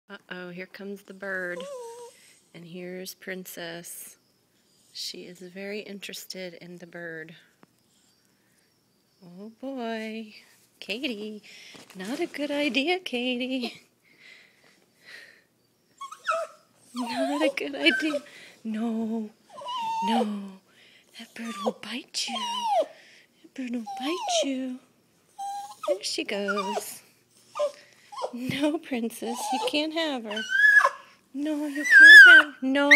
Uh-oh, here comes the bird. And here's Princess. She is very interested in the bird. Oh boy. Katie. Not a good idea, Katie. Not a good idea. No. No. That bird will bite you. That bird will bite you. There she goes. No, Princess, you can't have her. No, you can't have her. No.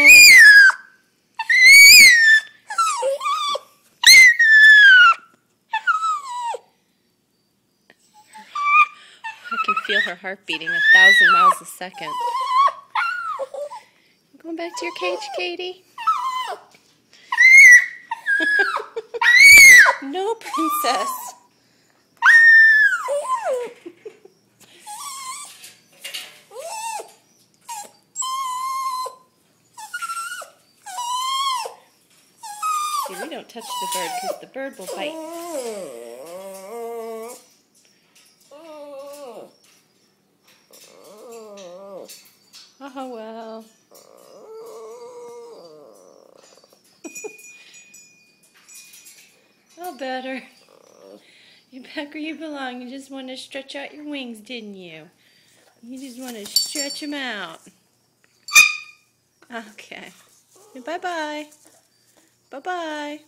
I can feel her heart beating 1,000 miles a second. Going back to your cage, Katie? No, Princess. See, we don't touch the bird because the bird will bite. Oh, well. Oh, better. You're back where you belong. You just want to stretch out your wings, didn't you? You just want to stretch them out. Okay. Bye-bye. Bye-bye.